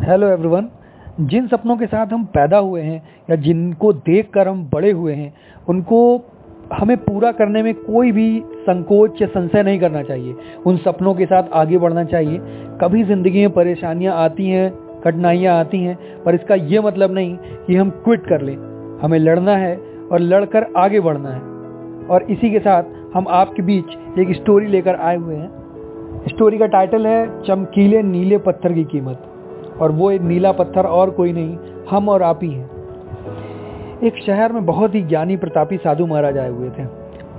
Hello everyone. जिन सपनों के साथ हम पैदा हुए हैं या जिनको देखकर हम बड़े हुए हैं, उनको हमें पूरा करने में कोई भी संकोच या संशय नहीं करना चाहिए। उन सपनों के साथ आगे बढ़ना चाहिए। कभी ज़िंदगी में परेशानियां आती हैं, कठिनाइयां आती हैं, पर इसका ये मतलब नहीं कि हम क्विट कर लें। हमें लड़ना है और लड़कर आगे बढ़ना है। और इसी के साथ हम आपके बीच एक स्टोरी लेकर आए हुए हैं। स्टोरी का टाइटल है चमकीले नीले पत्थर की कीमत। और वो एक नीला पत्थर और कोई नहीं, हम और आप ही हैं। एक शहर में बहुत ही ज्ञानी प्रतापी साधु महाराज आए हुए थे।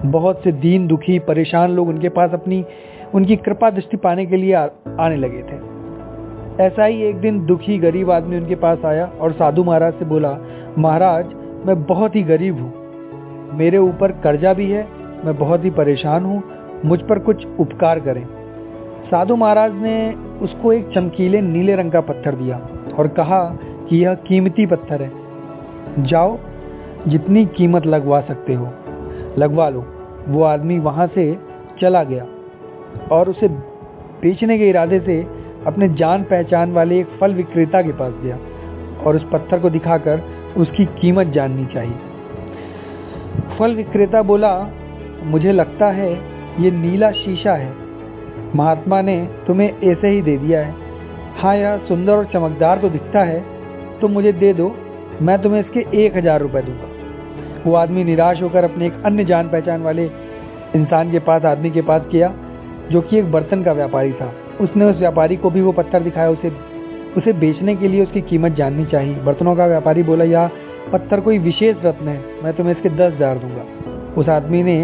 बहुत से दीन दुखी परेशान लोग उनके पास उनकी कृपा दृष्टि पाने के लिए आने लगे थे। ऐसा ही एक दिन दुखी गरीब आदमी उनके पास आया और साधु महाराज से बोला, महाराज, मैं बहुत ही गरीब हूँ, मेरे ऊपर कर्जा भी है, मैं बहुत ही परेशान हूँ, मुझ पर कुछ उपकार करें। साधु महाराज ने उसको एक चमकीले नीले रंग का पत्थर दिया और कहा कि यह कीमती पत्थर है, जाओ जितनी कीमत लगवा सकते हो लगवा लो। वो आदमी वहां से चला गया और उसे बेचने के इरादे से अपने जान पहचान वाले एक फल विक्रेता के पास गया और उस पत्थर को दिखाकर उसकी कीमत जाननी चाहिए। फल विक्रेता बोला, मुझे लगता है ये नीला शीशा है, महात्मा ने तुम्हें ऐसे ही दे दिया है। हाँ, यह सुंदर और चमकदार तो दिखता है, तुम मुझे दे दो, मैं तुम्हें इसके 1000 रुपये दूंगा। वो आदमी निराश होकर अपने एक अन्य जान पहचान वाले आदमी के पास गया, जो कि एक बर्तन का व्यापारी था। उसने उस व्यापारी को भी वो पत्थर दिखाया। उसे बेचने के लिए उसकी कीमत जाननी चाहिए। बर्तनों का व्यापारी बोला, यह पत्थर कोई विशेष रत्न है, मैं तुम्हें इसके 10,000 दूंगा। उस आदमी ने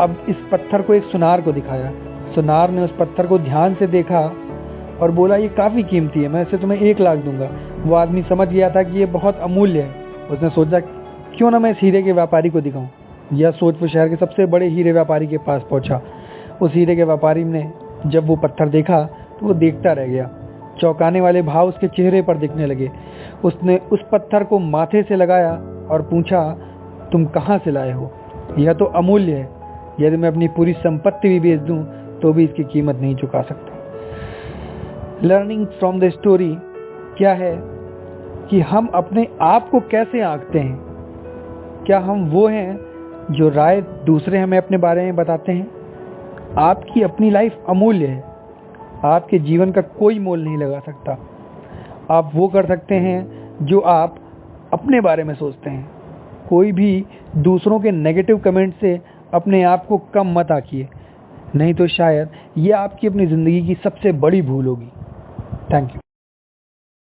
अब इस पत्थर को एक सुनार को दिखाया। सुनार ने उस पत्थर को ध्यान से देखा और बोला, ये काफ़ी कीमती है, मैं इसे तुम्हें 1 लाख दूंगा। वो आदमी समझ गया था कि ये बहुत अमूल्य है। उसने सोचा, क्यों ना मैं इस हीरे के व्यापारी को दिखाऊं। यह सोच वो शहर के सबसे बड़े हीरे व्यापारी के पास पहुंचा। उस हीरे के व्यापारी ने जब वो पत्थर देखा तो वो देखता रह गया। चौंकाने वाले भाव उसके चेहरे पर दिखने लगे। उसने उस पत्थर को माथे से लगाया और पूछा, तुम कहाँ से लाए हो? यह तो अमूल्य है, यदि मैं अपनी पूरी संपत्ति भी बेच दूं तो भी इसकी कीमत नहीं चुका सकता। लर्निंग फ्रॉम द स्टोरी क्या है कि हम अपने आप को कैसे आंकते हैं। क्या हम वो हैं जो राय दूसरे हमें अपने बारे में बताते हैं? आपकी अपनी लाइफ अमूल्य है, आपके जीवन का कोई मोल नहीं लगा सकता। आप वो कर सकते हैं जो आप अपने बारे में सोचते हैं। कोई भी दूसरों के नेगेटिव कमेंट से अपने आप को कम मत आंकिए, नहीं तो शायद ये आपकी अपनी ज़िंदगी की सबसे बड़ी भूल होगी। Thank you.